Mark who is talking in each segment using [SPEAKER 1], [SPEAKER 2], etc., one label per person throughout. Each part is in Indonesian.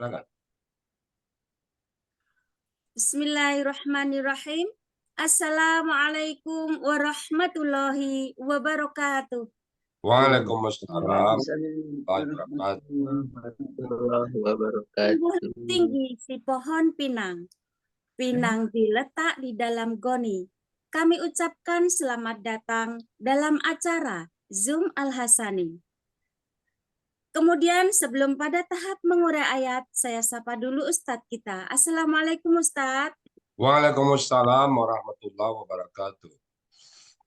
[SPEAKER 1] Silakan.
[SPEAKER 2] Bismillahirrahmanirrahim. Assalamualaikum warahmatullahi wabarakatuh.
[SPEAKER 1] Waalaikumsalam warahmatullahi
[SPEAKER 3] warahmatullahi
[SPEAKER 2] Tumbuh
[SPEAKER 3] wabarakatuh.
[SPEAKER 2] tinggi si pohon pinang. Pinang diletak di dalam goni. Kami ucapkan selamat datang dalam acara Zoom Al-Hasani. Kemudian sebelum pada tahap mengurai ayat, saya sapa dulu Ustadz kita. Assalamualaikum Ustadz.
[SPEAKER 1] Waalaikumsalam warahmatullahi wabarakatuh.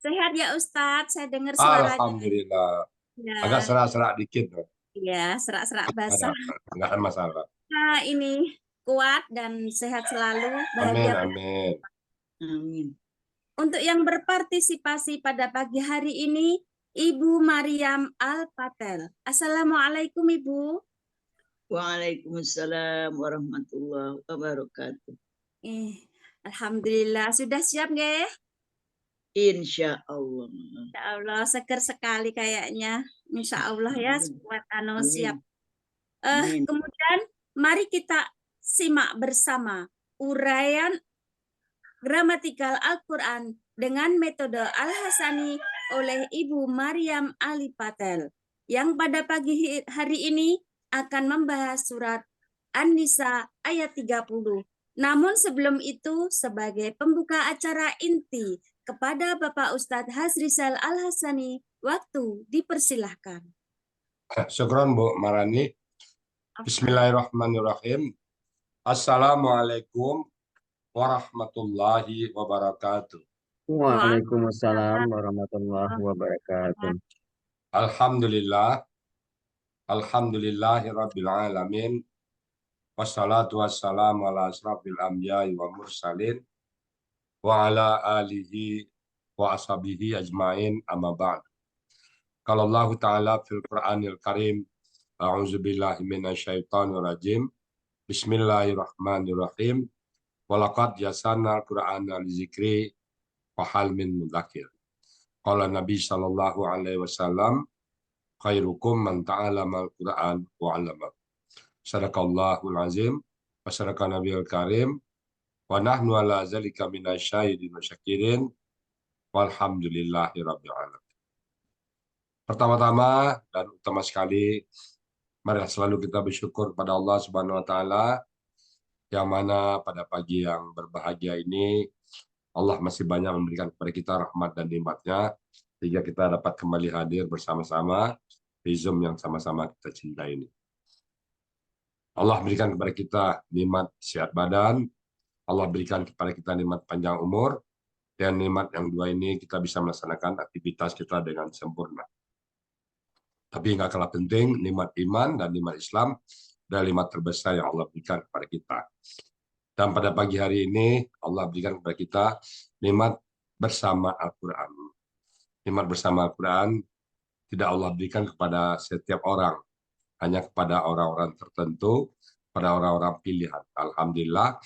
[SPEAKER 2] Sehat ya Ustadz, saya dengar suaranya.
[SPEAKER 1] Alhamdulillah.
[SPEAKER 2] Ya,
[SPEAKER 1] Agak serak-serak dikit.
[SPEAKER 2] ya serak-serak basah.
[SPEAKER 1] Enggak ada masalah.
[SPEAKER 2] Nah, ini kuat dan sehat selalu,
[SPEAKER 1] Amin,
[SPEAKER 2] bahagia.
[SPEAKER 1] amin.
[SPEAKER 3] Amin.
[SPEAKER 2] Untuk yang berpartisipasi pada pagi hari ini, Ibu Mariam Al-Patel. Assalamualaikum Ibu.
[SPEAKER 3] Waalaikumsalam warahmatullahi wabarakatuh.
[SPEAKER 2] Alhamdulillah, sudah siap nggih?
[SPEAKER 3] Insya Allah.
[SPEAKER 2] Ya Allah, seger sekali kayaknya. Insya Allah ya, buat siap.
[SPEAKER 3] Amin.
[SPEAKER 2] Kemudian mari kita simak bersama uraian gramatikal Al-Quran dengan metode Al-Hasani oleh Ibu Mariam Ali Patel yang pada pagi hari ini akan membahas surat An-Nisa ayat 30. Namun sebelum itu sebagai pembuka acara inti kepada Bapak Ustadz Hasrizal Al-Hasani, waktu dipersilahkan.
[SPEAKER 1] Syukron Bu Marani. Bismillahirrahmanirrahim. Assalamualaikum warahmatullahi wabarakatuh.
[SPEAKER 3] Waalaikumsalam warahmatullahi wabarakatuh.
[SPEAKER 1] Alhamdulillah. Alhamdulillahi rabbil alamin. Wassalatu wassalamu ala asrafil anbiya'i wa mursalin wa ala alihi wa ashabihi ajmain amma ba'd. Kalau Allah Ta'ala fil Qur'anil Karim, a'udzu billahi minasyaitonir rajim. Bismillahirrahmanirrahim. Walaqad yasanna al-Qur'ana lizikri wa hal min mudzakir. Qala Nabi sallallahu alaihi wasallam, khairukum man ta'allama al-Qur'an wa 'allama. Sadaqallahul azim wa sadaqa nabiyul karim wa nahnu ala zalika minasyahidin wa syakirin walhamdulillahi rabbil alamin. Pertama-tama dan utama sekali, mari selalu kita bersyukur pada Allah Subhanahu wa taala yang mana pada pagi yang berbahagia ini Allah masih banyak memberikan kepada kita rahmat dan nikmat-Nya sehingga kita dapat kembali hadir bersama-sama di Zoom yang sama-sama kita cintai ini. Allah berikan kepada kita nikmat sehat badan, Allah berikan kepada kita nikmat panjang umur, dan nikmat yang dua ini kita bisa melaksanakan aktivitas kita dengan sempurna. Tapi nggak kalah penting, nikmat iman dan nikmat Islam adalah nikmat terbesar yang Allah berikan kepada kita. Dan pada pagi hari ini Allah berikan kepada kita nikmat bersama Al-Quran. Nikmat bersama Al-Quran tidak Allah berikan kepada setiap orang, hanya kepada orang-orang tertentu, pada orang-orang pilihan. Alhamdulillah,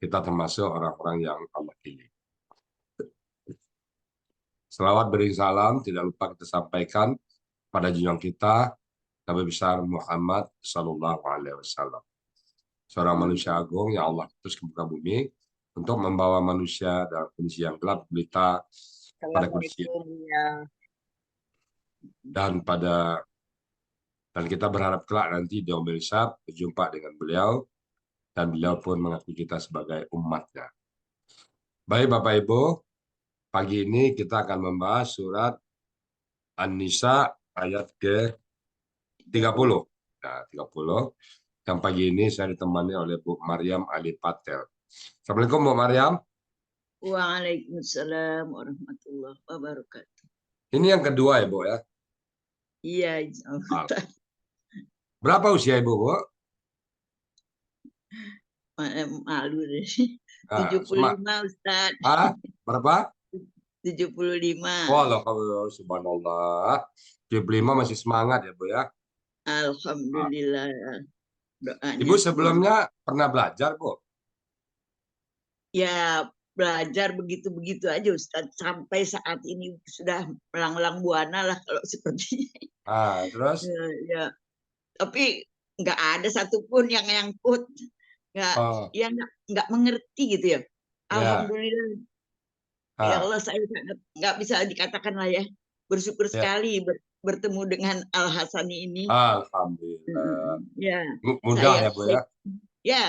[SPEAKER 1] kita termasuk orang-orang yang Allah pilih. Selawat beri salam, tidak lupa kita sampaikan pada junjungan kita, Nabi besar Muhammad Sallallahu Alaihi Wasallam. Seorang manusia agung yang Allah utus ke muka bumi untuk membawa manusia dalam kondisi yang gelap gulita pada kondisi dan kita berharap kelak nanti di yaumil hisab berjumpa dengan beliau dan beliau pun mengakui kita sebagai umatnya. Baik Bapak Ibu, pagi ini kita akan membahas surat An-Nisa ayat ke-30. Nah, 30. Yang pagi ini saya ditemani oleh Bu Mariam Ali Patel. Assalamualaikum Bu Mariam.
[SPEAKER 3] Waalaikumsalam warahmatullahi wabarakatuh.
[SPEAKER 1] Ini yang kedua ya Bu ya?
[SPEAKER 3] Iya, insya Allah.
[SPEAKER 1] Berapa usia Ibu Bu?
[SPEAKER 3] Malu deh.
[SPEAKER 1] Nah,
[SPEAKER 3] 75 Ustaz.
[SPEAKER 1] Berapa?
[SPEAKER 3] 75.
[SPEAKER 1] Walau subhanallah. 75 masih semangat ya Bu ya?
[SPEAKER 3] Alhamdulillah. Doanya
[SPEAKER 1] Ibu sebelumnya pernah belajar Bu?
[SPEAKER 3] ya belajar begitu-begitu aja Ustaz. Sampai saat ini sudah melanglang buana lah kalau seperti
[SPEAKER 1] Terus?
[SPEAKER 3] ya. Tapi nggak ada satupun yang nyangkut, nggak
[SPEAKER 1] Oh,
[SPEAKER 3] yang nggak mengerti gitu ya.
[SPEAKER 1] ya,
[SPEAKER 3] Alhamdulillah, ya
[SPEAKER 1] ah,
[SPEAKER 3] Allah saya sangat nggak bisa dikatakan lah ya, bersyukur
[SPEAKER 1] ya,
[SPEAKER 3] sekali bertemu dengan Al Hasani ini.
[SPEAKER 1] alhamdulillah.
[SPEAKER 3] Ya,
[SPEAKER 1] Mudah
[SPEAKER 3] saya,
[SPEAKER 1] ya Bu ya.
[SPEAKER 3] ya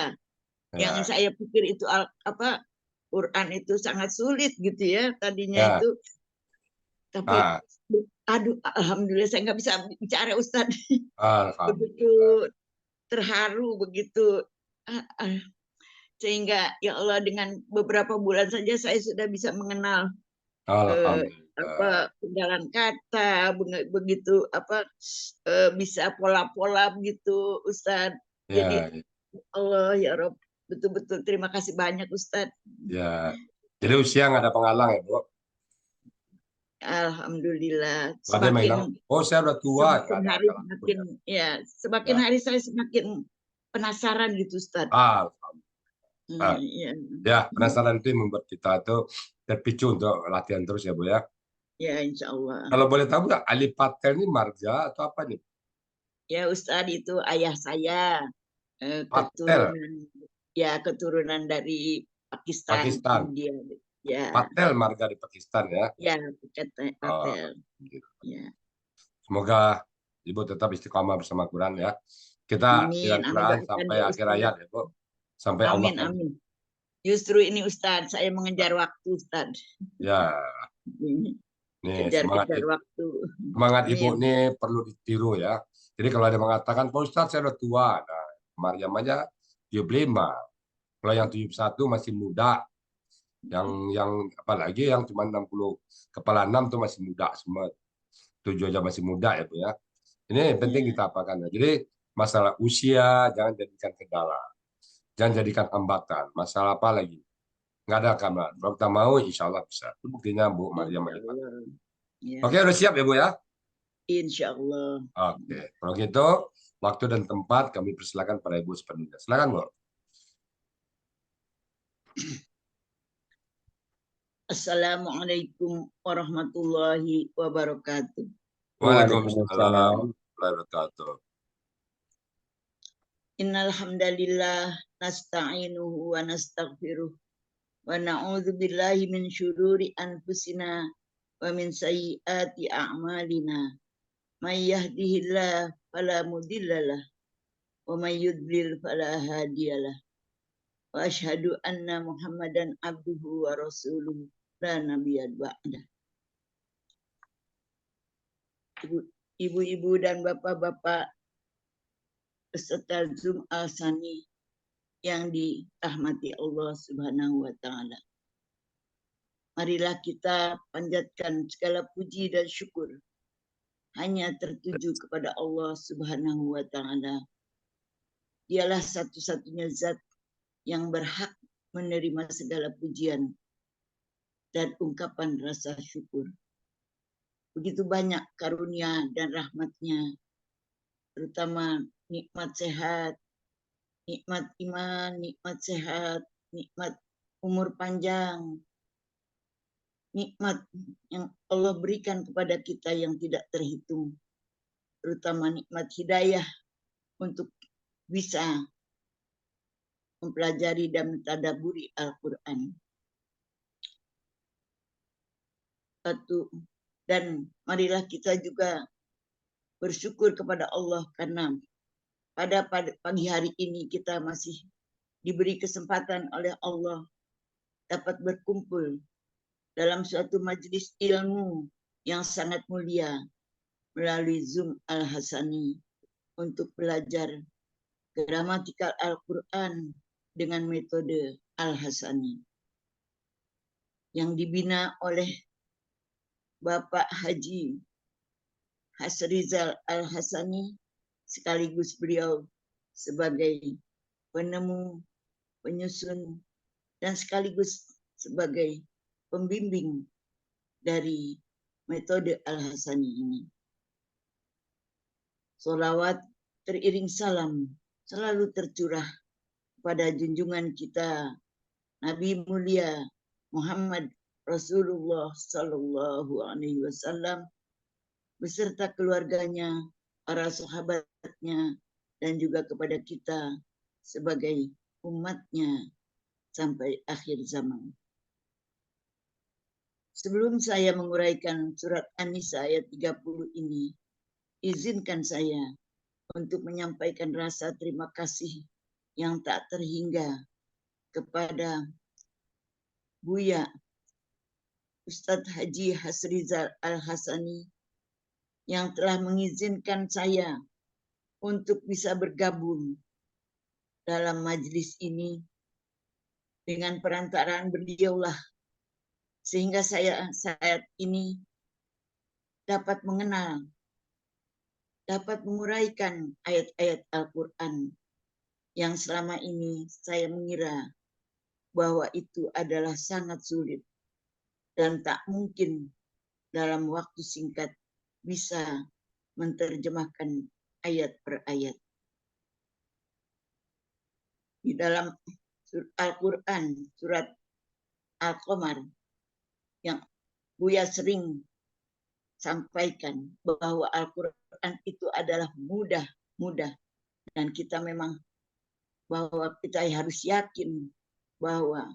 [SPEAKER 3] yang
[SPEAKER 1] Ya,
[SPEAKER 3] saya pikir itu apa Quran itu sangat sulit gitu ya tadinya
[SPEAKER 1] ya,
[SPEAKER 3] itu, tapi
[SPEAKER 1] ah,
[SPEAKER 3] aduh alhamdulillah saya nggak bisa bicara Ustadz. Begitu
[SPEAKER 1] alhamdulillah,
[SPEAKER 3] terharu begitu, ah, ah, sehingga ya Allah dengan beberapa bulan saja saya sudah bisa mengenal eh,
[SPEAKER 1] alhamdulillah.
[SPEAKER 3] apa jalan kata begitu apa bisa pola-pola begitu Ustadz. Jadi
[SPEAKER 1] Ya,
[SPEAKER 3] Allah ya Rob, betul-betul terima kasih banyak Ustadz.
[SPEAKER 1] ya. Jadi usia nggak ada penghalang ya Bu.
[SPEAKER 3] Alhamdulillah
[SPEAKER 1] Kalau ada yang bilang,
[SPEAKER 3] semakin
[SPEAKER 1] oh saya udah tua, nggak
[SPEAKER 3] semakin
[SPEAKER 1] ada
[SPEAKER 3] hari
[SPEAKER 1] halangan Bu
[SPEAKER 3] semakin
[SPEAKER 1] ya.
[SPEAKER 3] ya semakin
[SPEAKER 1] Ya,
[SPEAKER 3] hari saya semakin penasaran gitu Ustadz.
[SPEAKER 1] alhamdulillah.
[SPEAKER 3] Ya,
[SPEAKER 1] Ya, penasaran itu yang membuat kita tuh terpicu untuk latihan terus ya Bu ya.
[SPEAKER 3] ya insya Allah.
[SPEAKER 1] Kalau boleh tahu nggak, Ali Patel ini marga atau apa nih?
[SPEAKER 3] Ya Ustadz itu ayah saya
[SPEAKER 1] Patel,
[SPEAKER 3] keturunan dari Pakistan,
[SPEAKER 1] Pakistan.
[SPEAKER 3] India. Ya,
[SPEAKER 1] Patel marga di Pakistan ya.
[SPEAKER 3] ya kata
[SPEAKER 1] Oh,
[SPEAKER 3] Patel.
[SPEAKER 1] gitu.
[SPEAKER 3] Ya,
[SPEAKER 1] Semoga Ibu tetap istiqomah bersama Quran ya. Kita
[SPEAKER 3] amin,
[SPEAKER 1] dengan
[SPEAKER 3] amin
[SPEAKER 1] Quran
[SPEAKER 3] doakan
[SPEAKER 1] sampai
[SPEAKER 3] ya
[SPEAKER 1] akhir hayat
[SPEAKER 3] Ustadz.
[SPEAKER 1] ya Bu. Sampai Allah
[SPEAKER 3] Amin,
[SPEAKER 1] panggil.
[SPEAKER 3] amin. Justru ini Ustadz, saya mengejar waktu Ustadz.
[SPEAKER 1] Ya, nih
[SPEAKER 3] Kejar-kejar waktu.
[SPEAKER 1] semangat Ibu
[SPEAKER 3] Amin.
[SPEAKER 1] nih perlu ditiru ya. Jadi kalau ada yang mengatakan, Pak Ustadz saya udah tua. Nah, Maryam aja 75. Kalau yang 71 masih muda. Yang apalagi yang cuma 60 kepala 6 tuh masih muda semua. 7 aja masih muda ya Bu ya. Ini penting
[SPEAKER 3] Ya,
[SPEAKER 1] kita apakan. Jadi masalah usia jangan jadikan kendala. Jangan jadikan hambatan. Masalah apa lagi? Nggak ada kamar. Kalau kita mau, insya Allah bisa. Itu buktinya Bu Maryam
[SPEAKER 3] insya
[SPEAKER 1] Alipat.
[SPEAKER 3] Allah. Ya,
[SPEAKER 1] Oke, udah siap ya Bu ya?
[SPEAKER 3] insya Allah.
[SPEAKER 1] Oke, kalau gitu waktu dan tempat kami persilakan pada Ibu sepenuhnya. Silakan Bu.
[SPEAKER 3] Assalamualaikum warahmatullahi wabarakatuh.
[SPEAKER 1] Waalaikumsalam
[SPEAKER 4] Waalaikumsalam.
[SPEAKER 1] warahmatullahi wabarakatuh.
[SPEAKER 3] Innal hamdalillah nasta'inuhu wa nastaghfiruh wa na'udzu billahi min syururi anfusina wa min sayyiati a'malina. May yahdihillah fala mudhillalah wa may yudlil fala hadiyalah. Wa asyhadu anna Muhammadan abduhu wa rasuluhu la nabiyya ba'da. Ibu-ibu dan bapak-bapak peserta Zoom Al-Sani yang dirahmati Allah Subhanahu wa taala. Marilah kita panjatkan segala puji dan syukur hanya tertuju kepada Allah Subhanahu wa taala. Dialah satu-satunya zat yang berhak menerima segala pujian dan ungkapan rasa syukur. Begitu banyak karunia dan rahmatnya, terutama nikmat sehat, nikmat iman, nikmat sehat, nikmat umur panjang, nikmat yang Allah berikan kepada kita yang tidak terhitung, terutama nikmat hidayah untuk bisa mempelajari dan mentadaburi Al-Quran. Dan marilah kita juga bersyukur kepada Allah karena pada pagi hari ini kita masih diberi kesempatan oleh Allah dapat berkumpul dalam suatu majelis ilmu yang sangat mulia melalui Zoom Al-Hasani untuk belajar gramatikal Al-Quran dengan metode Al-Hasani yang dibina oleh Bapak Haji Hasrizal Al-Hasani, sekaligus beliau sebagai penemu, penyusun, dan sekaligus sebagai pembimbing dari metode Al-Hasani ini. Sholawat teriring salam selalu tercurah pada junjungan kita Nabi mulia Muhammad Rasulullah Sallallahu Alaihi Wasallam beserta keluarganya, para sahabatnya, dan juga kepada kita sebagai umatnya sampai akhir zaman. Sebelum saya menguraikan surat An-Nisa ayat 30 ini, izinkan saya untuk menyampaikan rasa terima kasih yang tak terhingga kepada Buya Ustadz Haji Hasrizal Al-Hasani yang telah mengizinkan saya untuk bisa bergabung dalam majelis ini. Dengan perantaraan beliaulah sehingga saya saat ini dapat mengenal, dapat menguraikan ayat-ayat Al-Quran yang selama ini saya mengira bahwa itu adalah sangat sulit dan tak mungkin dalam waktu singkat bisa menerjemahkan ayat per ayat. Di dalam Al-Quran, surat Al-Qamar, yang Buya sering sampaikan bahwa Al-Quran itu adalah mudah. Dan kita memang bahwa kita harus yakin bahwa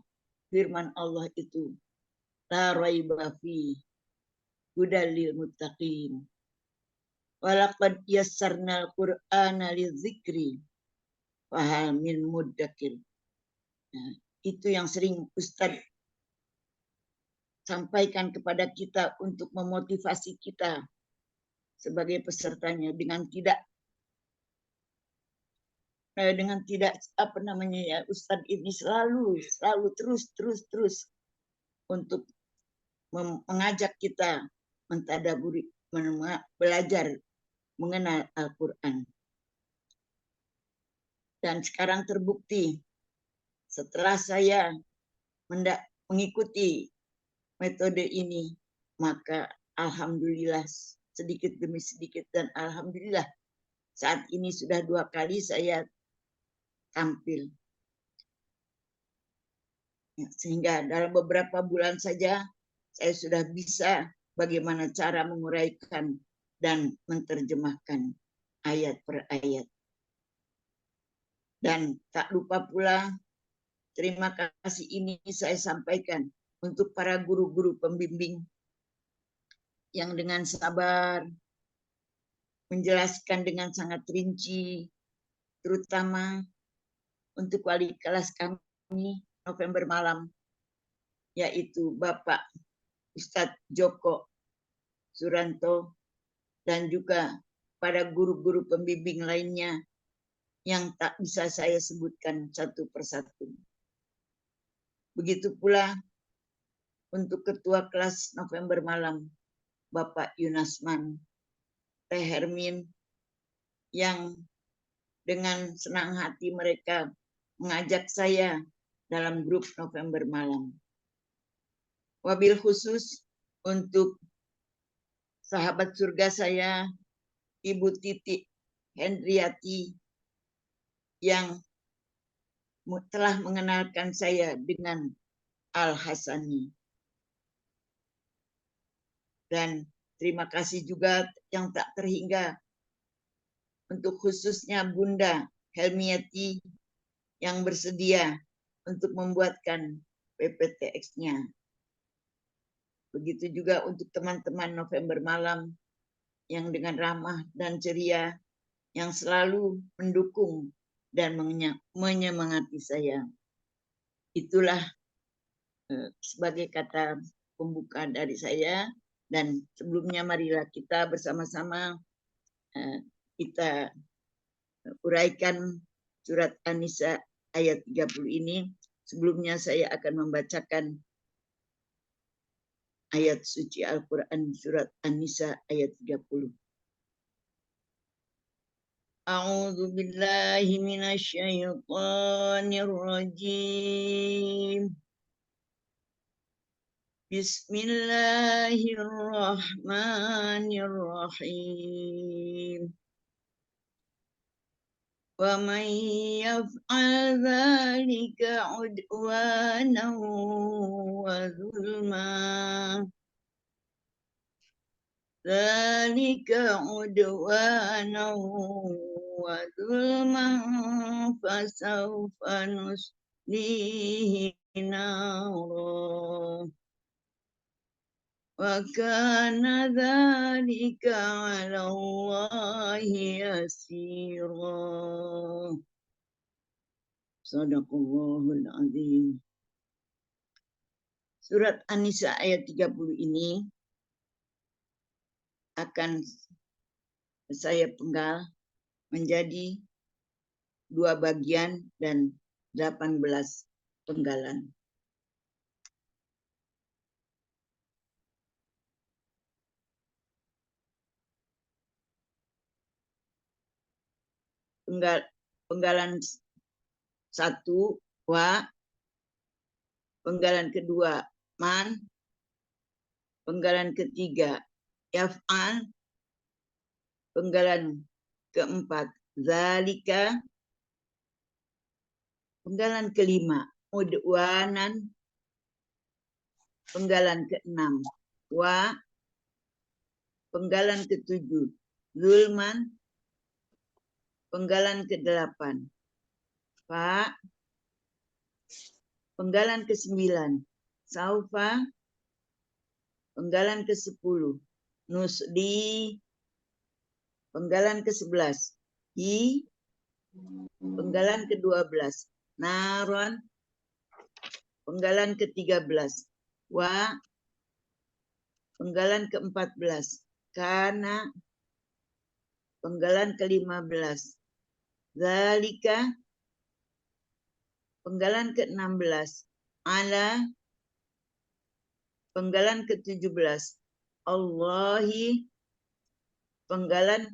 [SPEAKER 3] firman Allah itu la raiba fi hudal lil muttaqin. Walaqad yassarnal Qur'ana lidzikri fahal min muddakir. Nah, itu yang sering Ustadz sampaikan kepada kita untuk memotivasi kita sebagai pesertanya dengan tidak apa namanya ya, Ustadz ini selalu terus untuk mengajak kita mentadaburi, belajar mengenal Al-Quran. Dan sekarang terbukti setelah saya mengikuti metode ini, maka alhamdulillah sedikit demi sedikit, dan alhamdulillah saat ini sudah 2 kali saya tampil. Sehingga dalam beberapa bulan saja saya sudah bisa bagaimana cara menguraikan dan menerjemahkan ayat per ayat. Dan tak lupa pula terima kasih ini saya sampaikan untuk para guru-guru pembimbing yang dengan sabar menjelaskan dengan sangat rinci, terutama untuk wali kelas kami November malam, yaitu Bapak Ustadz Joko Suranto, dan juga pada guru-guru pembimbing lainnya yang tak bisa saya sebutkan satu persatu. Begitu pula untuk ketua kelas November malam, Bapak Yunasman, Teh Hermin, yang dengan senang hati mereka mengajak saya dalam grup November malam. Wabil khusus untuk sahabat surga saya, Ibu Titi Hendriati, yang telah mengenalkan saya dengan Al-Hasani. Dan terima kasih juga yang tak terhingga untuk khususnya Bunda Helmiati yang bersedia untuk membuatkan PPTX-nya. Begitu juga untuk teman-teman November malam yang dengan ramah dan ceria yang selalu mendukung dan menyemangati saya. Itulah sebagai kata pembuka dari saya, dan sebelumnya marilah kita bersama-sama kita uraikan surat An-Nisa ayat 30 ini. Sebelumnya saya akan membacakan ayat suci Al-Quran surat An-Nisa ayat 30. A'udzu billahi minasyaitonir rajim. Bismillahirrahmanirrahim. Wa man yaf'al dzalika 'udwanan wa zulman dzalika 'udwanan وظلما فسوف نصليه نارا وكان ذلك على الله يسيرا. Sadaqallahul azim. Surat An-Nisa ayat 30 ini akan saya penggal menjadi 2 bagian dan 18 penggalan. Penggalan 1 wa, penggalan kedua man, penggalan ketiga yaf'al, penggalan keempat zalika, penggalan kelima udwanan, penggalan keenam wa, penggalan ketujuh zulman, penggalan ke-8 fa, penggalan ke-9 saufa, penggalan ke-10 nusdi, penggalan ke-11 hi, penggalan ke-12 naron, penggalan ke-13 wa, penggalan ke-14 kana, penggalan ke-15 zalika, penggalan ke-16 ala, penggalan ke-17 Allahi, penggalan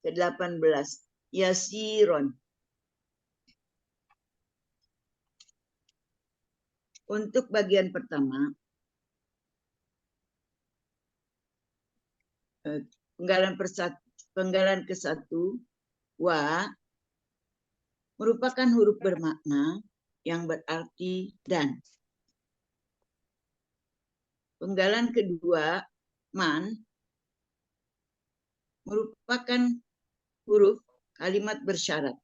[SPEAKER 3] ke-18 yasiron. Untuk bagian pertama, penggalan ke-1 wa merupakan huruf bermakna yang berarti dan. Penggalan kedua man merupakan huruf kalimat bersyarat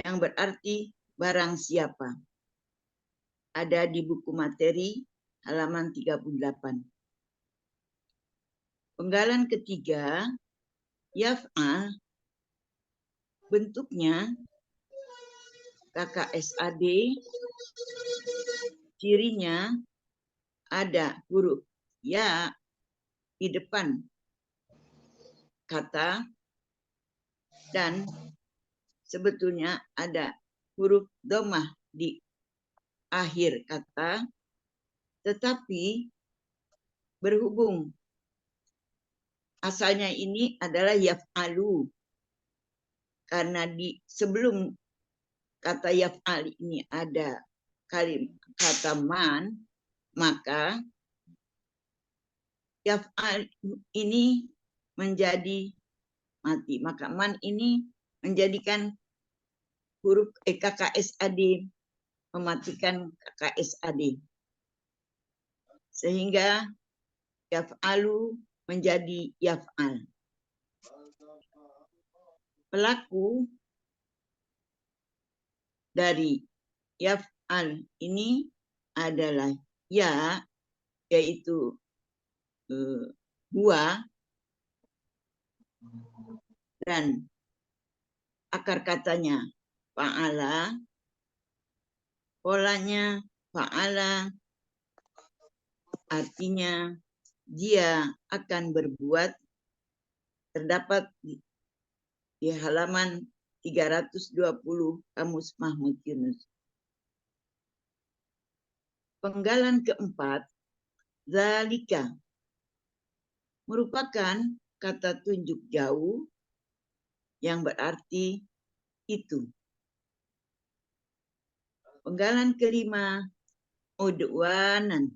[SPEAKER 3] yang berarti barang siapa. Ada di buku materi halaman 38. Penggalan ketiga yaf'al bentuknya KKSAD, cirinya ada huruf ya di depan kata dan sebetulnya ada huruf dhammah di akhir kata, tetapi berhubung asalnya ini adalah yaf'alu, karena di sebelum kata yaf'al ini ada kata man, maka yaf'al ini menjadi mati. Maka man ini menjadikan huruf KKSAD, mematikan KKSAD. Sehingga yaf'alu menjadi yaf'al. Pelaku dari yaf'al ini adalah ya, yaitu huwa, dan akar katanya fa'ala, polanya fa'ala, artinya dia akan berbuat, terdapat di halaman 320 Kamus Mahmud Yunus. Penggalan keempat, zalika, merupakan kata tunjuk jauh yang berarti itu. Penggalan kelima, udwanan,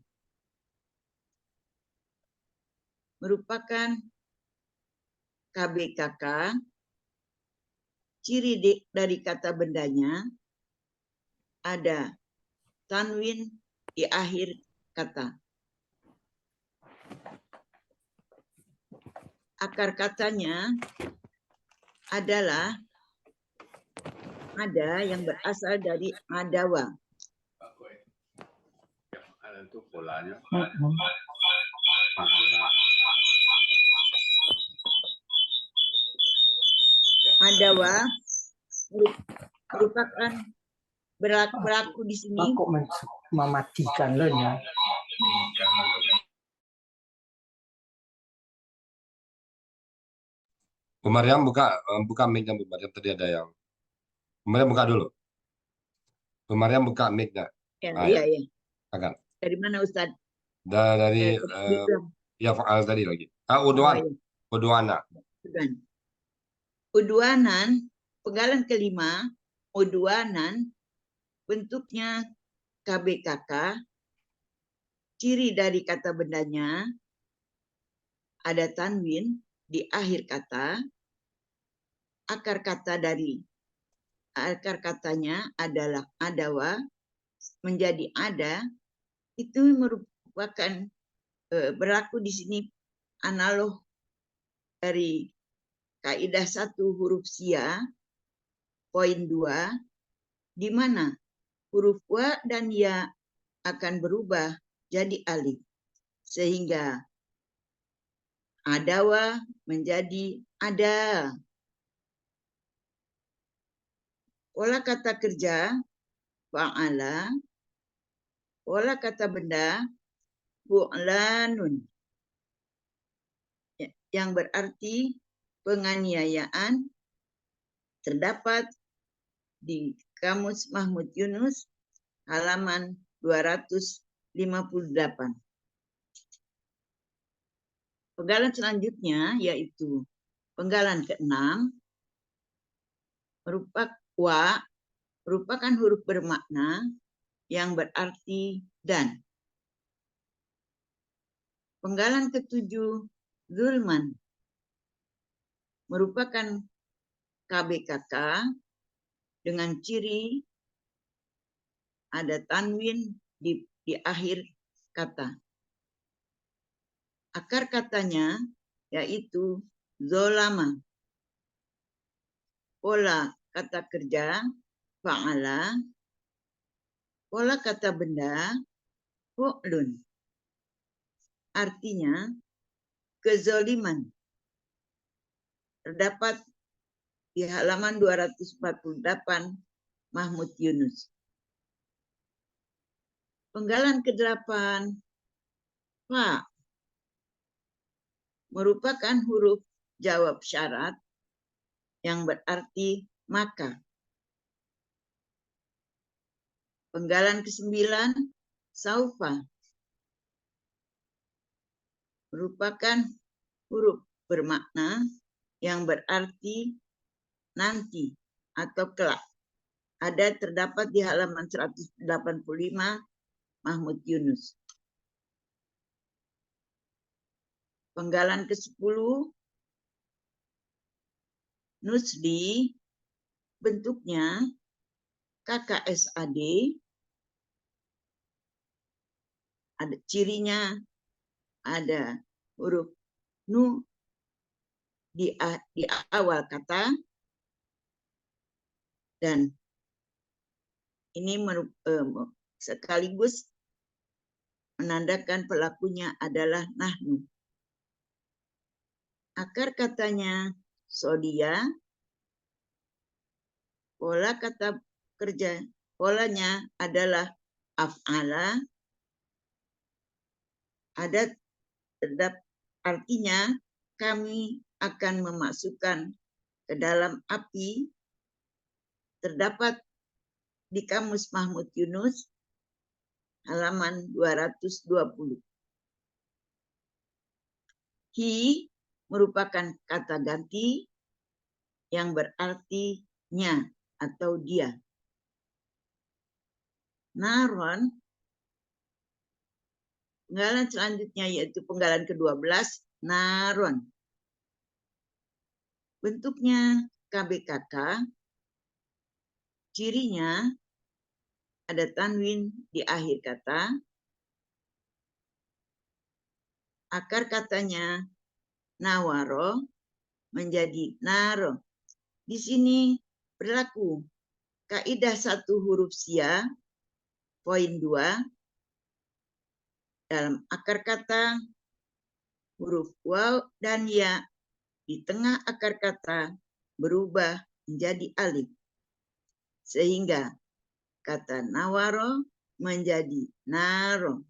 [SPEAKER 3] merupakan KBKK, ciri dari kata bendanya ada tanwin di akhir kata. Akar katanya adalah ada yang berasal dari adawa.
[SPEAKER 1] Ada itu polanya.
[SPEAKER 3] Adawa merupakan berlaku di sini.
[SPEAKER 4] Kok mematikan lo ya?
[SPEAKER 1] Bu Maryam buka mic-nya Bu Maryam, tadi ada yang. Bu Maryam buka dulu. Bu Maryam buka mic-nya.
[SPEAKER 3] Ya,
[SPEAKER 1] Ah,
[SPEAKER 3] iya,
[SPEAKER 1] ya.
[SPEAKER 3] iya.
[SPEAKER 1] Akan.
[SPEAKER 3] Dari mana Ustadz?
[SPEAKER 1] Dari
[SPEAKER 3] Bilang.
[SPEAKER 1] ya Faal tadi lagi.
[SPEAKER 3] Oh,
[SPEAKER 1] Udwana.
[SPEAKER 3] iya.
[SPEAKER 1] Udwana.
[SPEAKER 3] Udwanan, penggalan kelima, udwanan, bentuknya KBKK, ciri dari kata bendanya, ada tanwin di akhir kata, akar katanya adalah adawa, menjadi ada, itu merupakan berlaku di sini analog dari kaidah 1 huruf sia, poin 2, di mana huruf wa dan ya akan berubah jadi alif. Sehingga adawa menjadi ada. Pola kata kerja, fa'ala. Pola kata benda, fu'lanun. Yang berarti penganiayaan terdapat di Kamus Mahmud Yunus halaman 258. Penggalan selanjutnya yaitu penggalan ke-6, merupakan huruf bermakna yang berarti dan. Penggalan ke-7, zulman, merupakan KBKK dengan ciri ada tanwin di akhir kata. Akar katanya yaitu zolama. Pola kata kerja, fa'ala. Pola kata benda, fu'lun. Artinya, kezoliman. Terdapat di halaman 248 Mahmud Yunus. Penggalan ke-8, fa, merupakan huruf jawab syarat yang berarti maka. Penggalan ke-9, saufa, merupakan huruf bermakna yang berarti nanti atau kelak. Ada terdapat di halaman 185 Mahmud Yunus. Penggalan ke-10, nusdi, bentuknya KKSAD, ada cirinya, ada huruf nu di awal kata, dan ini sekaligus menandakan pelakunya adalah nahnu. Akar katanya sodia, pola kata kerja, polanya adalah af'ala, ada artinya kami akan memasukkan ke dalam api, terdapat di Kamus Mahmud Yunus halaman 220. Hi merupakan kata ganti yang berarti nya atau dia. Naron, penggalan selanjutnya yaitu penggalan ke-12, naron. Bentuknya KBKK, cirinya ada tanwin di akhir kata, akar katanya nawaro menjadi naro. di sini berlaku kaidah 1 huruf sia, poin 2, dalam akar kata huruf waw dan ya di tengah akar kata berubah menjadi alif. Sehingga kata nawaro menjadi naro.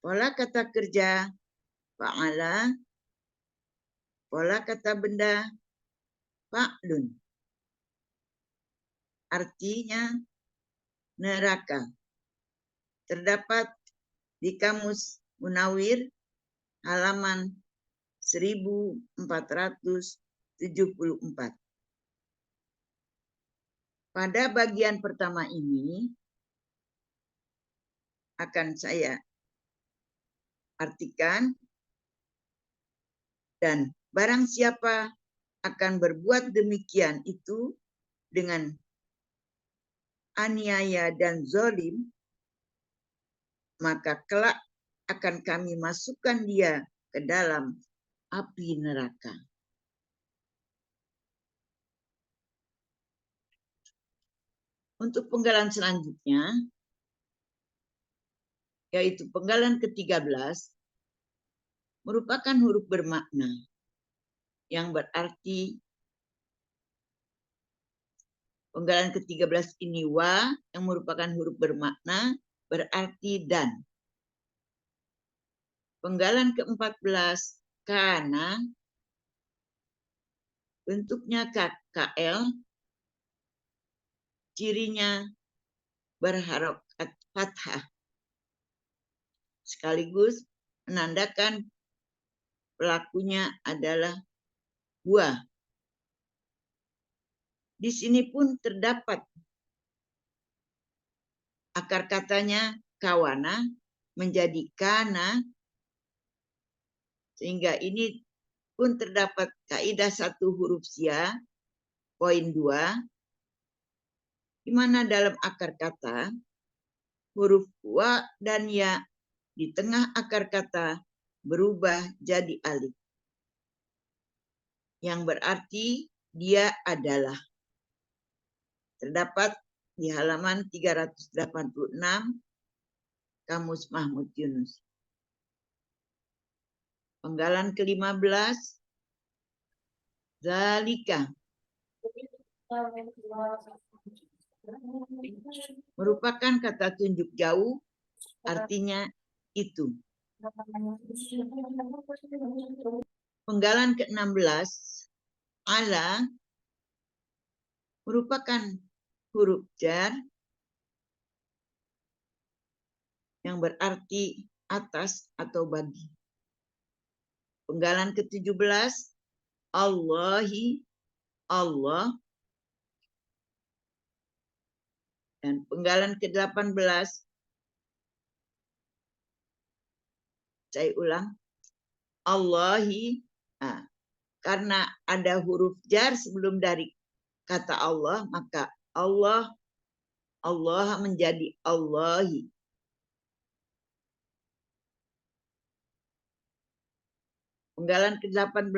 [SPEAKER 3] Pola kata kerja fa'ala, pola kata benda fa'lun. Artinya neraka. Terdapat di Kamus Munawir halaman 1474. Pada bagian pertama ini akan saya artikan, dan barang siapa akan berbuat demikian itu dengan aniaya dan zalim, maka kelak akan kami masukkan dia ke dalam api neraka. Untuk penggalan selanjutnya, yaitu penggalan ke-13, merupakan huruf bermakna, yang berarti penggalan ke-13 ini wa, yang merupakan huruf bermakna, berarti dan. Penggalan ke-14, kana, bentuknya KL, cirinya berharokat fathah, sekaligus menandakan pelakunya adalah huwa. Di sini pun terdapat akar katanya kawana menjadi kana, sehingga ini pun terdapat kaidah 1 huruf sia, poin 2, di mana dalam akar kata huruf wa dan ya di tengah akar kata berubah jadi alif, yang berarti dia adalah. Terdapat di halaman 386 Kamus Mahmud Yunus. Penggalan ke-15, zalika, merupakan kata tunjuk jauh, artinya itu. Penggalan ke-16, ala, merupakan huruf jar yang berarti atas atau bagi. Penggalan ke-17, Allahi, Allah. Dan penggalan ke-18, saya ulang, Allahi. Nah, karena ada huruf jar sebelum dari kata Allah, maka Allah, Allah menjadi Allahi. Penggalan ke-18,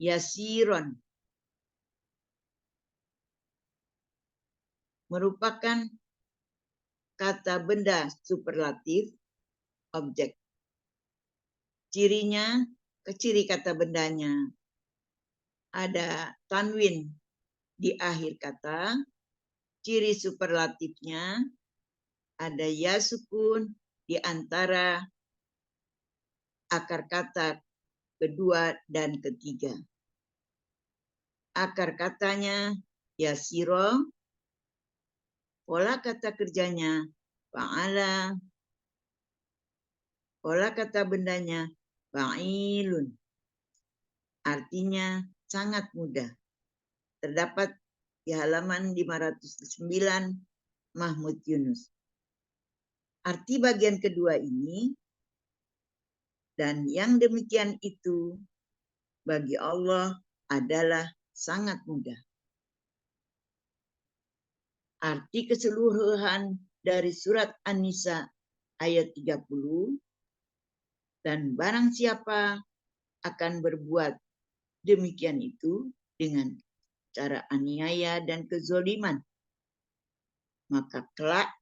[SPEAKER 3] yasiron, merupakan kata benda superlatif, objek. Cirinya, ciri kata bendanya, ada tanwin di akhir kata. Ciri superlatifnya ada ya sukun di antara akar kata kedua dan ketiga. Akar katanya yasiro, pola kata kerjanya fa'ala, pola kata bendanya fa'ilun. Artinya sangat mudah. Terdapat di halaman 509 Mahmud Yunus. Arti bagian kedua ini, dan yang demikian itu bagi Allah adalah sangat mudah. Arti keseluruhan dari surat An-Nisa ayat 30, dan barang siapa akan berbuat demikian itu, dengan cara aniaya dan kezoliman, maka kelak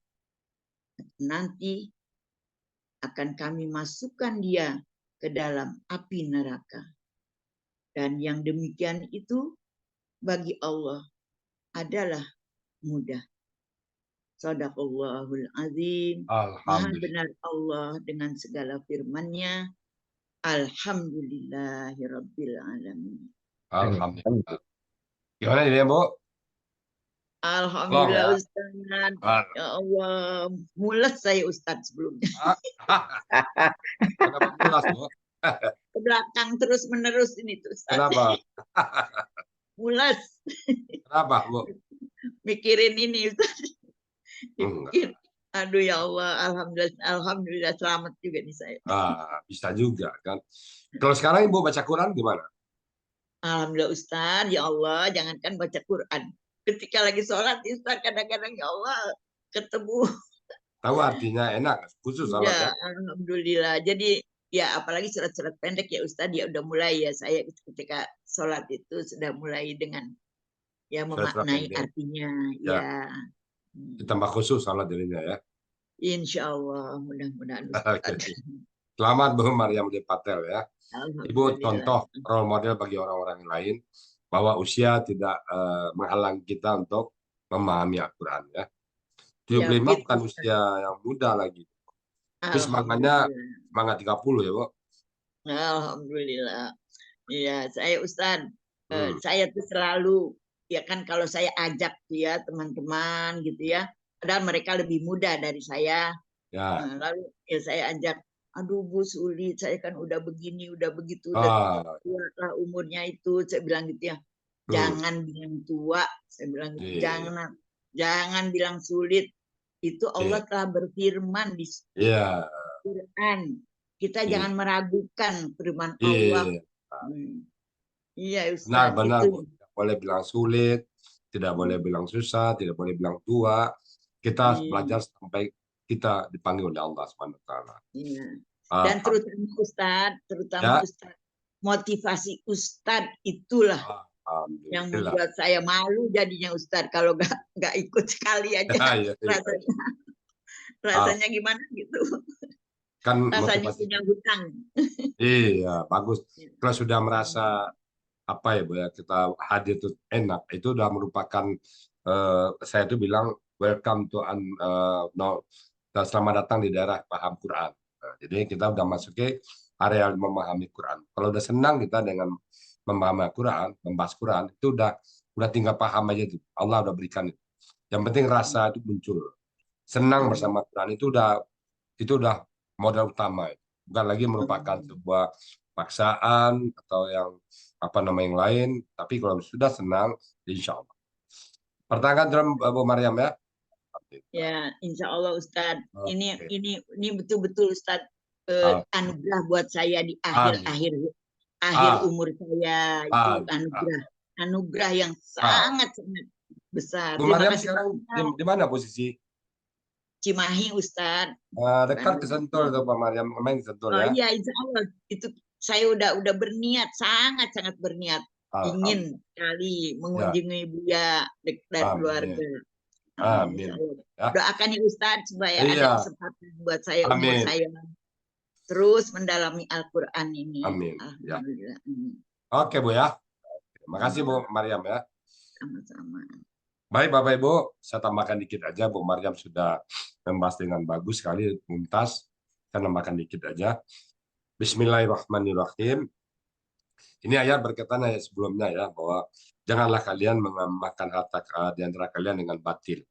[SPEAKER 3] nanti akan kami masukkan dia ke dalam api neraka. Dan yang demikian itu bagi Allah adalah mudah. Shadaqallahul azim. Maha
[SPEAKER 1] Alhamdulillah.
[SPEAKER 3] benar Allah dengan segala firman-Nya. Alhamdulillahirabbil alamin.
[SPEAKER 1] Alhamdulillah. Gimana ini ya, Bu? Tolong
[SPEAKER 3] Alhamdulillah
[SPEAKER 1] ya.
[SPEAKER 3] Ustaz.
[SPEAKER 1] Ah.
[SPEAKER 3] Ya Allah, mules saya Ustaz sebelumnya.
[SPEAKER 1] Kenapa pulas, Bu?
[SPEAKER 3] Ke belakang terus menerus ini tuh Ustaz.
[SPEAKER 1] Kenapa?
[SPEAKER 3] Mules
[SPEAKER 1] Kenapa, Bu?
[SPEAKER 3] mikirin ini Ustaz.
[SPEAKER 1] Enggak.
[SPEAKER 3] Dipikir, aduh ya Allah, alhamdulillah selamat juga nih saya.
[SPEAKER 1] Bisa juga kan. Kalau sekarang Ibu baca Quran gimana?
[SPEAKER 3] Alhamdulillah Ustaz, ya Allah, jangankan baca Quran. Ketika lagi sholat Ustaz, kadang-kadang ya Allah ketemu.
[SPEAKER 1] Tahu artinya enak, khusus salat
[SPEAKER 3] Ya,
[SPEAKER 1] ya.
[SPEAKER 3] alhamdulillah. Jadi ya apalagi surat-surat pendek ya Ustaz, ya udah mulai ya saya ketika sholat itu sudah mulai dengan ya
[SPEAKER 1] Surat-surat
[SPEAKER 3] memaknai
[SPEAKER 1] pendek.
[SPEAKER 3] artinya.
[SPEAKER 1] Ya.
[SPEAKER 3] Ya,
[SPEAKER 1] Ditambah khusus salat jadinya ya.
[SPEAKER 3] insya Allah mudah-mudahan
[SPEAKER 1] Oke.
[SPEAKER 3] Ustaz.
[SPEAKER 1] Selamat Bu Maryam de Patel ya. Ibu
[SPEAKER 3] Alhamdulillah.
[SPEAKER 1] contoh role model bagi orang-orang lain bahwa usia tidak menghalangi kita untuk memahami Al-Quran ya. 75
[SPEAKER 3] Ya,
[SPEAKER 1] bukan
[SPEAKER 3] gitu.
[SPEAKER 1] usia yang muda lagi. Tapi semangatnya
[SPEAKER 3] Alhamdulillah.
[SPEAKER 1] semangat 30 ya, Bu.
[SPEAKER 3] Alhamdulillah. Iya, saya Ustaz, saya tuh selalu ya kan kalau saya ajak ya teman-teman gitu ya, padahal mereka lebih muda dari saya.
[SPEAKER 1] Ya.
[SPEAKER 3] Lalu ya saya ajak, aduh Bu sulit, saya kan udah begini, udah begitu, udah tua lah umurnya itu, saya bilang gitu ya. Jangan bilang tua, saya bilang gitu. Jangan bilang sulit. Itu Allah telah berfirman di Quran. Kita jangan meragukan firman Allah. Iya Ustaz,
[SPEAKER 1] Benar,
[SPEAKER 3] itu.
[SPEAKER 1] Bu. Tidak boleh bilang sulit, tidak boleh bilang susah, tidak boleh bilang tua. Kita harus belajar sampai kita dipanggil oleh Allah SWT.
[SPEAKER 3] Iya. Dan terutama Ustaz, motivasi Ustaz itulah yang membuat saya malu jadinya Ustaz kalau nggak ikut sekali aja. Rasanya gimana gitu.
[SPEAKER 1] Kan
[SPEAKER 3] Rasanya
[SPEAKER 1] motivasi.
[SPEAKER 3] punya hutang.
[SPEAKER 1] Iya, bagus. Kalau sudah merasa apa ya, Bu ya, kita hadir itu enak, itu udah merupakan saya itu bilang welcome to selamat datang di daerah paham Quran. Jadi kita udah masuk ke area memahami Quran. Kalau udah senang kita dengan memahami Quran, membahas Quran, itu udah tinggal paham aja tuh. Allah udah berikan itu. Yang penting rasa itu muncul. Senang bersama Quran itu udah modal utama. Bukan lagi merupakan sebuah paksaan atau yang yang lain. Tapi kalau sudah senang, insya Allah. Pertanyaan dalam Bu Maryam ya.
[SPEAKER 3] Ya, insya Allah Ustadz. Ini betul-betul Ustadz anugerah buat saya di akhir umur saya itu anugerah yang sangat besar.
[SPEAKER 1] Bu Maryam sekarang di mana posisi?
[SPEAKER 3] Cimahi Ustadz.
[SPEAKER 1] Dekat ke Sentul tuh Pak Maryam, main ke Sentul ya.
[SPEAKER 3] Iya, insya Allah itu saya udah berniat, sangat berniat ingin sekali mengunjungi Buya dan keluarga.
[SPEAKER 1] Amin.
[SPEAKER 3] Doakan ya Ustadz supaya ada kesempatan buat saya umur saya terus mendalami Al-Quran ini.
[SPEAKER 1] Amin.
[SPEAKER 3] Alhamdulillah.
[SPEAKER 1] Oke Bu ya. Terima kasih Bu Maryam ya.
[SPEAKER 3] Sama-sama.
[SPEAKER 1] Baik Bapak Ibu, saya tambahkan dikit aja. Bu Maryam sudah membahas dengan bagus sekali, tuntas. Saya tambahkan dikit aja. Bismillahirrahmanirrahim. Ini ayat berkaitan ayat sebelumnya ya, bahwa janganlah kalian memakan harta di antara kalian dengan batil.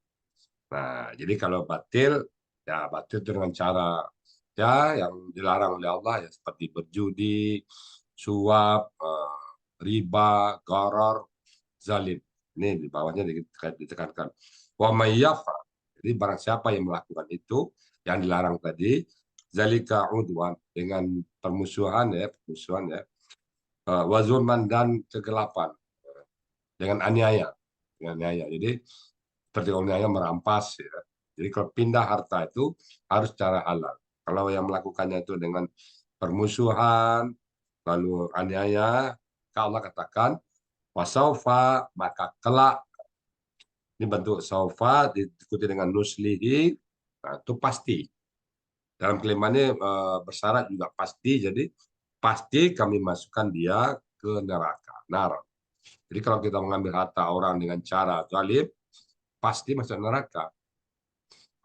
[SPEAKER 1] Nah, jadi kalau batil, ya batil dengan cara ya yang dilarang oleh Allah ya, seperti berjudi, suap, riba, gharar, zalim. Ini di bawahnya ditekankan. Wa may yaf'al. Jadi barang siapa yang melakukan itu yang dilarang tadi, zalika udwan, dengan permusuhan ya, wa zulman, dan kegelapan, dengan aniaya. Jadi seperti aniaya merampas ya. Jadi kalau pindah harta itu harus secara halal. Kalau yang melakukannya itu dengan permusuhan lalu aniaya, Allah katakan Wasaufa, maka kelak. Ini bentuk saufa diikuti dengan nuslihi, nah, itu pasti. Dalam kalimatnya bersyarat juga pasti, jadi pasti kami masukkan dia ke neraka. Jadi kalau kita mengambil harta orang dengan cara zalim, pasti masuk neraka.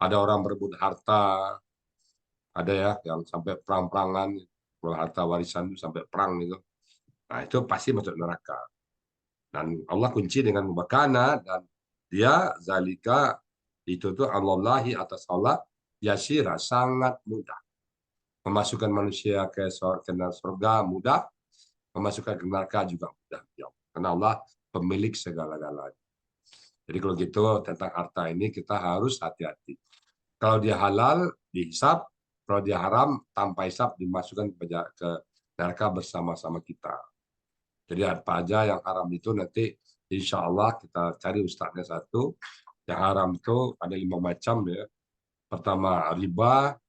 [SPEAKER 1] Ada orang berebut harta, ada ya yang sampai perang-perangan, kalau harta warisan itu sampai perang itu. Nah, itu pasti masuk neraka. Dan Allah kunci dengan mubakana, dan dia zalika itu tuh Allahi atas Allah yasira, sangat mudah. Memasukkan manusia ke surga mudah, memasukkan ke neraka juga mudah. Karena Allah pemilik segala-galanya. Jadi kalau gitu tentang harta ini kita harus hati-hati. Kalau dia halal dihisap, kalau dia haram tanpa hisap dimasukkan ke neraka bersama-sama kita. Jadi apa aja yang haram itu nanti insya Allah kita cari ustadznya satu. Yang haram itu ada 5 macam ya. Pertama riba,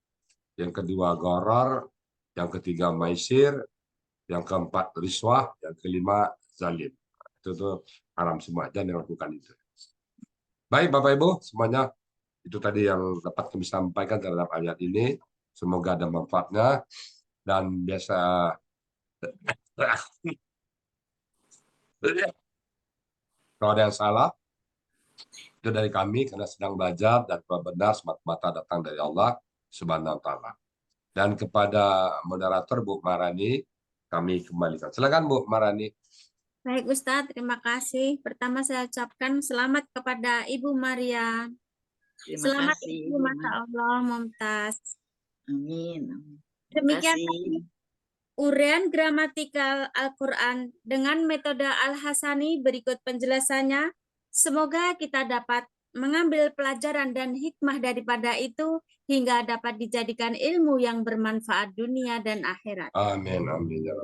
[SPEAKER 1] yang kedua gharar, yang ketiga maisir, yang keempat riswah, yang kelima zalim. Itu tuh haram semua, jangan dilakukan itu. Baik Bapak Ibu semuanya, itu tadi yang dapat kami sampaikan terhadap ayat ini. Semoga ada manfaatnya, dan biasa kalau ada yang salah itu dari kami karena sedang belajar, dan kalau benar semata-mata datang dari Allah Subhanahu wa taala. Dan kepada moderator Bu Marani kami kembalikan. Silakan Bu Marani.
[SPEAKER 2] Baik Ustadz, terima kasih. Pertama saya ucapkan selamat kepada Ibu Maria.
[SPEAKER 3] Terima
[SPEAKER 2] Selamat
[SPEAKER 3] kasih.
[SPEAKER 2] Ibu, Masya Allah, Mumtaz.
[SPEAKER 3] Amin. Terima
[SPEAKER 2] Demikian
[SPEAKER 3] kasih.
[SPEAKER 2] uraian gramatikal Al-Quran dengan metode Al-Hasani, berikut penjelasannya. Semoga kita dapat mengambil pelajaran dan hikmah daripada itu hingga dapat dijadikan ilmu yang bermanfaat dunia dan akhirat.
[SPEAKER 1] Amin, amin ya Rabbal